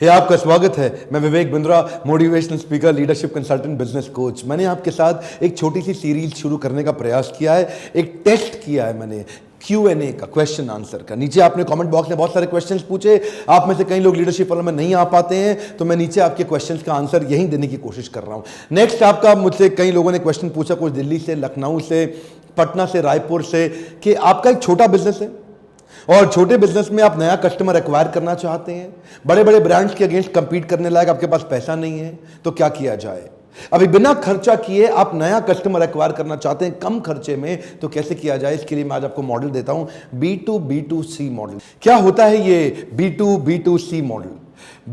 आपका स्वागत है। मैं Vivek Bindra, motivational speaker, leadership consultant, business coach. मैंने आपके साथ एक छोटी सी सीरीज शुरू करने का प्रयास किया है। एक टेस्ट किया है मैंने Q&A का, क्वेश्चन आंसर का। नीचे आपने कमेंट बॉक्स में बहुत सारे क्वेश्चंस पूछे। आप में से कई लोग लीडरशिप वालों में नहीं आ पाते हैं, तो मैं नीचे आपके क्वेश्चंस का आंसर यहीं देने की कोशिश कर रहा हूं। नेक्स्ट, आपका मुझसे कई लोगों ने क्वेश्चन पूछा, कुछ दिल्ली से, लखनऊ से, पटना से, रायपुर से, कि आपका एक छोटा बिजनेस है और छोटे बिजनेस में आप नया कस्टमर एक्वायर करना चाहते हैं, बड़े बड़े ब्रांड्स के अगेंस्ट कंपीट करने लायक आपके पास पैसा नहीं है, तो क्या किया जाए। अभी बिना खर्चा किए आप नया कस्टमर एक्वायर करना चाहते हैं कम खर्चे में, तो कैसे किया जाए। इसके लिए मैं आज आपको मॉडल देता हूं, B2B2C मॉडल। क्या होता है ये B2B2C मॉडल?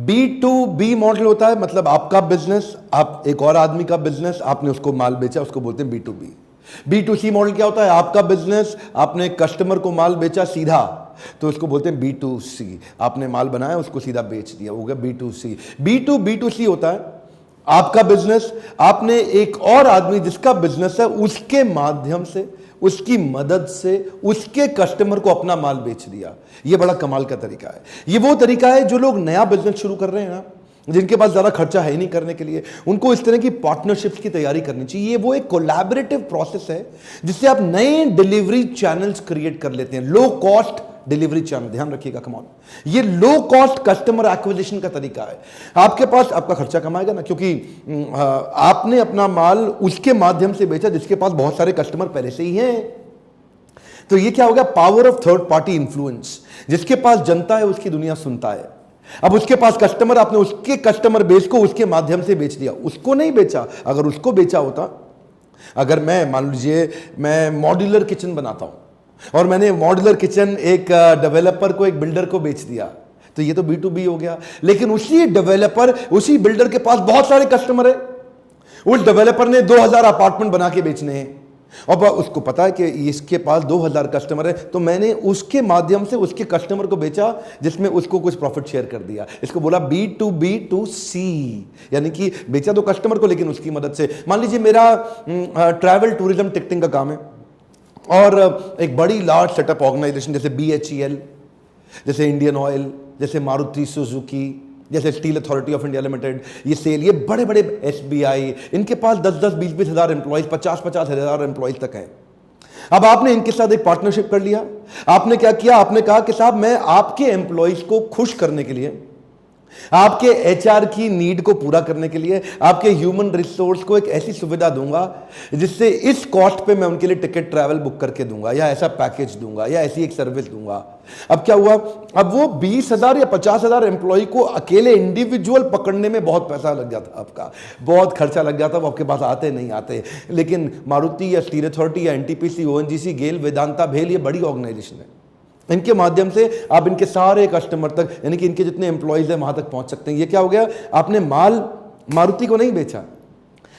B2B मॉडल होता है मतलब आपका बिजनेस, आप एक और आदमी का बिजनेस, आपने उसको माल बेचा, उसको बोलते हैं B2B। B2C मॉडल क्या होता है? आपका बिजनेस, आपने कस्टमर को माल बेचा सीधा, तो उसको बोलते हैं B2C। आपने माल बनाया, उसको सीधा बेच दिया, हो गया B2C। B2B2C होता है आपका बिजनेस, आपने एक और आदमी जिसका बिजनेस है उसके माध्यम से, उसकी मदद से उसके कस्टमर को अपना माल बेच दिया। यह बड़ा कमाल का तरीका है। यह वो तरीका है जो लोग नया बिजनेस शुरू कर रहे हैं ना, जिनके पास ज्यादा खर्चा है नहीं करने के लिए, उनको इस तरह की पार्टनरशिप्स की तैयारी करनी चाहिए। ये वो एक कोलैबोरेटिव प्रोसेस है जिससे आप नए डिलीवरी चैनल्स क्रिएट कर लेते हैं। लो कॉस्ट डिलीवरी चैनल, ध्यान रखिएगा, कमॉन, ये लो कॉस्ट कस्टमर एक्विजिशन का तरीका है। आपके पास आपका खर्चा कमाएगा ना, क्योंकि आपने अपना माल उसके माध्यम से बेचा जिसके पास बहुत सारे कस्टमर पहले से ही हैं। तो ये क्या हो गया? Power of third party influence. जिसके पास जनता है उसकी दुनिया सुनता है। अब उसके पास कस्टमर, आपने उसके कस्टमर बेस को उसके माध्यम से बेच दिया, उसको नहीं बेचा। अगर उसको बेचा होता, अगर मैं, मान लीजिए मैं मॉड्यूलर किचन बनाता हूं और मैंने मॉड्यूलर किचन एक डेवलपर को, एक बिल्डर को बेच दिया, तो ये तो B2B हो गया। लेकिन उसी डेवलपर, उसी बिल्डर के पास बहुत सारे कस्टमर है। उस डेवलपर ने 2000 अपार्टमेंट बना के बेचने हैं और उसको पता है कि इसके पास 2000 कस्टमर है, तो मैंने उसके माध्यम से उसके कस्टमर को बेचा, जिसमें उसको कुछ प्रॉफिट शेयर कर दिया। इसको बोला B2B2C, यानी कि बेचा तो कस्टमर को लेकिन उसकी मदद से। मान लीजिए मेरा ट्रैवल टूरिज्म टिकटिंग का काम है और एक बड़ी लार्ज सेटअप ऑर्गेनाइजेशन जैसे BHEL, जैसे इंडियन ऑयल, जैसे मारुति सुजुकी, जैसे steel authority of India limited, ये सेल, ये बड़े बड़े SBI, इनके पास 10-10, 20-20 हजार एम्प्लॉइज, 50-50 हजार एम्प्लॉइज तक हैं। अब आपने इनके साथ एक पार्टनरशिप कर लिया। आपने क्या किया? आपने कहा कि साहब मैं आपके एम्प्लॉइज को खुश करने के लिए, आपके HR की नीड को पूरा करने के लिए, आपके ह्यूमन रिसोर्स को एक ऐसी सुविधा दूंगा जिससे इस कॉस्ट पे मैं उनके लिए टिकट ट्रैवल बुक करके दूंगा, या ऐसा पैकेज दूंगा, या ऐसी एक सर्विस दूंगा। अब क्या हुआ? अब वो 20,000 या 50,000 एम्प्लॉय को अकेले इंडिविजुअल पकड़ने में बहुत पैसा लग जाता, आपका बहुत खर्चा लग जाता, वो आपके पास आते नहीं आते। लेकिन मारुति या स्टील अथॉरिटी या NTPC, ONGC, गेल, वेदांता, भेल, ये बड़ी ऑर्गेनाइजेशन है। इनके माध्यम से आप इनके सारे कस्टमर तक, यानी कि इनके जितने एम्प्लॉइज हैं वहां तक पहुंच सकते हैं। ये क्या हो गया? आपने माल मारुति को नहीं बेचा,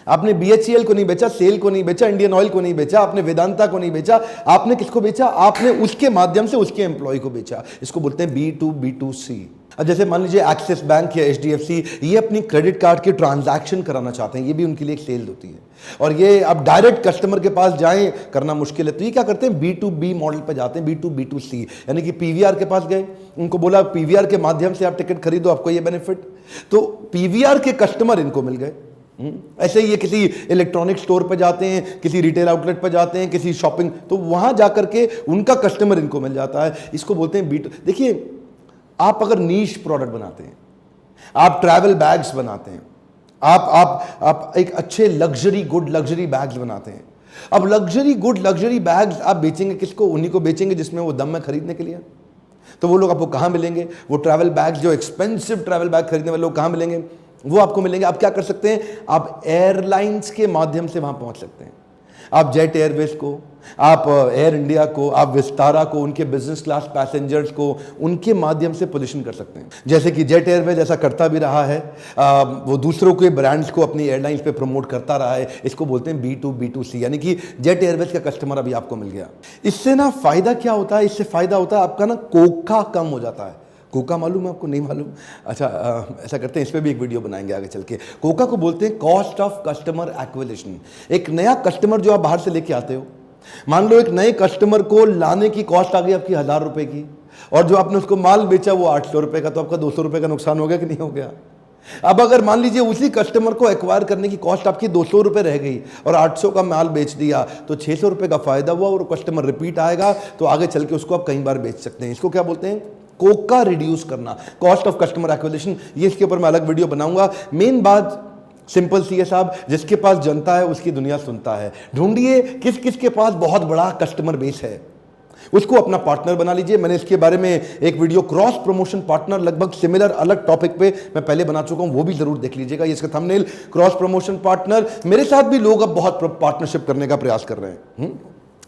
आपने BHEL को नहीं बेचा, सेल को नहीं बेचा, इंडियन ऑयल को नहीं बेचा, आपने वेदांता को नहीं बेचा, आपने किसको बेचा? आपने उसके माध्यम से उसके एम्प्लॉय को बेचा। इसको बोलते हैं B2B2C। अब जैसे मान लीजिए एक्सिस बैंक या HDFC, ये अपनी क्रेडिट कार्ड के ट्रांजैक्शन कराना चाहते हैं, ये भी उनके लिए एक सेल होती है। और ये अब डायरेक्ट कस्टमर के पास जाएं करना मुश्किल है, तो ये क्या करते हैं? B2B मॉडल पे जाते हैं, B2B2C, यानी कि PVR के पास गए, उनको बोला PVR के माध्यम से आप टिकट खरीदो, आपको ये बेनिफिट। तो PVR के कस्टमर इनको मिल गए। ऐसे ही ये किसी इलेक्ट्रॉनिक स्टोर पे जाते हैं, किसी रिटेल आउटलेट पे जाते हैं, किसी शॉपिंग, तो वहां जाकर के उनका कस्टमर इनको मिल जाता है। इसको बोलते हैं B2। देखिए, आप अगर नीश प्रोडक्ट बनाते हैं, आप ट्रैवल बैग्स बनाते हैं, आप एक अच्छे लग्जरी गुड लग्जरी बैग्स बनाते हैं। अब लग्जरी गुड लग्जरी बैग्स आप बेचेंगे किसको? उन्हीं को बेचेंगे जिसमें वो दम में खरीदने के लिए। तो वो लोग आपको कहां मिलेंगे? वो ट्रैवल बैग्स, जो एक्सपेंसिव ट्रैवल बैग खरीदने वाले लोग कहां मिलेंगे? वो आपको मिलेंगे। आप क्या कर सकते हैं? आप एयरलाइंस के माध्यम से वहां पहुंच सकते हैं। आप जेट एयरवेज को, आप एयर इंडिया को, आप विस्तारा को, उनके बिजनेस क्लास पैसेंजर्स को उनके माध्यम से पोजीशन कर सकते हैं। जैसे कि जेट एयरवेज ऐसा करता भी रहा है, वो दूसरों के ब्रांड्स को अपनी एयरलाइंस पे प्रमोट करता रहा है। इसको बोलते हैं B2B2C, यानी कि जेट एयरवेज का कस्टमर अभी आपको मिल गया। इससे ना फायदा क्या होता है? इससे फायदा होता है आपका ना कोका कम हो जाता है। कोका मालूम है आपको? नहीं मालूम? अच्छा, ऐसा करते हैं, इस पर भी एक वीडियो बनाएंगे आगे चल के। कोका को बोलते हैं कॉस्ट ऑफ कस्टमर एक्विजिशन। एक नया कस्टमर जो आप बाहर से लेके आते हो, मान लो एक नए कस्टमर को लाने की कॉस्ट आ गई आपकी 1000 रुपए की, और जो आपने उसको माल बेचा वो 800 रुपए का, तो आपका 200 रुपए का नुकसान हो गया कि नहीं हो गया? अब अगर मान लीजिए उसी कस्टमर को एक्वायर करने की कॉस्ट आपकी 200 रुपए रह गई और 800 का माल बेच दिया, तो 600 रुपए का फायदा हुआ और कस्टमर रिपीट आएगा, तो आगे चल के उसको आप कई बार बेच सकते हैं। इसको क्या बोलते हैं? कोका रिड्यूस करना, कॉस्ट ऑफ कस्टमर एक्विजिशन। ये इसके ऊपर मैं अलग वीडियो बनाऊंगा। मेन बात सिंपल सी है साहब, जिसके पास जनता है उसकी दुनिया सुनता है। ढूंढिए किस किस के पास बहुत बड़ा कस्टमर बेस है, उसको अपना पार्टनर बना लीजिए। मैंने इसके बारे में एक वीडियो क्रॉस प्रमोशन पार्टनर, लगभग सिमिलर अलग टॉपिक पे मैं पहले बना चुका हूं, वो भी जरूर देख लीजिएगा। इसका थंबनेल क्रॉस प्रमोशन पार्टनर। मेरे साथ भी लोग अब बहुत पार्टनरशिप करने का प्रयास कर रहे हैं।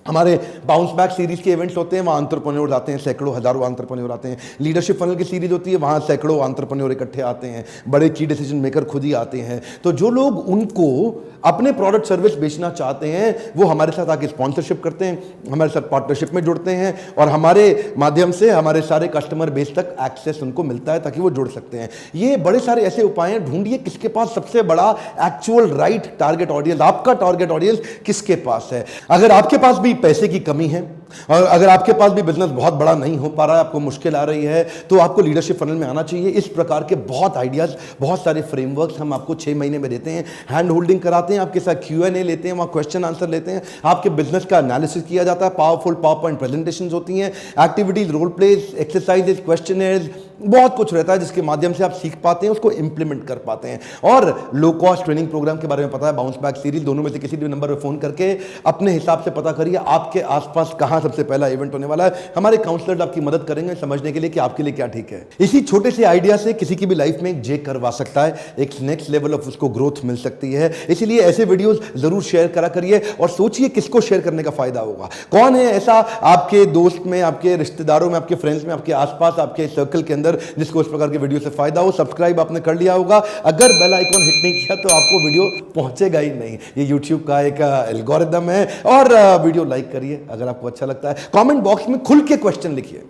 हमारे बाउंस बैक सीरीज के इवेंट्स होते हैं, वहाँ एंटरप्रेन्योर आते हैं, सैकड़ों हजारों एंटरप्रेन्योर आते हैं। लीडरशिप फनल की सीरीज होती है, वहाँ सैकड़ों एंटरप्रेन्योर इकट्ठे आते हैं, बड़े की डिसीजन मेकर खुद ही आते हैं। तो जो लोग उनको अपने प्रोडक्ट सर्विस बेचना चाहते हैं वो हमारे साथ आके स्पॉन्सरशिप करते हैं, हमारे साथ पार्टनरशिप में जुड़ते हैं और हमारे माध्यम से हमारे सारे कस्टमर बेस तक एक्सेस उनको मिलता है ताकि वो जुड़ सकते हैं। ये बड़े सारे ऐसे उपाय हैं। ढूंढिए किसके पास सबसे बड़ा एक्चुअल राइट टारगेट ऑडियंस, आपका टारगेट ऑडियंस किसके पास है। अगर आपके पास भी पैसे की कमी है और अगर आपके पास भी बिजनेस बहुत बड़ा नहीं हो पा रहा है, आपको मुश्किल आ रही है, तो आपको लीडरशिप फनल में आना चाहिए। इस प्रकार के बहुत आइडियाज, बहुत सारे फ्रेमवर्क्स हम आपको 6 महीने में देते हैं। हैंड होल्डिंग कराते हैं, आपके साथ Q&A लेते हैं, वहाँ क्वेश्चन आंसर लेते हैं, आपके बिजनेस का एनालिसिस किया जाता है, पावरफुल पावर पॉइंट प्रेजेंटेशंस होती हैं, activities, role plays, exercises, questionnaires, बहुत कुछ रहता है जिसके माध्यम से आप सीख पाते हैं, उसको इंप्लीमेंट कर पाते हैं। और लो कॉस्ट ट्रेनिंग प्रोग्राम के बारे में पता है, बाउंस बैक सीरीज, दोनों में से किसी भी नंबर पर फोन करके अपने हिसाब से पता करिए आपके आसपास कहां सबसे पहला इवेंट होने वाला है। हमारे काउंसलर्स आपकी मदद करेंगे समझने के लिए कि आपके लिए क्या ठीक है। इसी छोटे से आइडिया से किसी की भी लाइफ में एक जे करवा सकता है, एक नेक्स्ट लेवल ऑफ उसको ग्रोथ मिल सकती है। इसलिए ऐसे वीडियोस जरूर शेयर करा करिए और सोचिए किसको शेयर करने का फायदा होगा। कौन है ऐसा आपके दोस्त में, आपके रिश्तेदारों में, आपके फ्रेंड्स में, आपके आसपास, आपके सर्कल के अंदर जिसको इस प्रकार की वीडियो से फायदा हो। सब्सक्राइब आपने कर लिया होगा, अगर बेल आइकॉन हिट नहीं किया तो आपको वीडियो पहुंचेगा ही नहीं। ये यूट्यूब का एक एल्गोरिदम है। और वीडियो लाइक करिए अगर आपको अच्छा लगता है। कमेंट बॉक्स में खुल के क्वेश्चन लिखिए,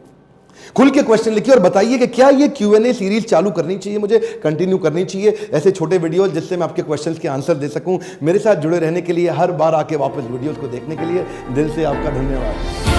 खुल के क्वेश्चन लिखिए और बताइए कि क्या ये Q&A सीरीज चालू करनी चाहिए, मुझे कंटिन्यू करनी चाहिए, ऐसे छोटे वीडियोस जिससे मैं आपके क्वेश्चंस के आंसर दे सकूं। मेरे साथ जुड़े रहने के लिए, हर बार आके वापस वीडियोस को देखने के लिए दिल से आपका धन्यवाद।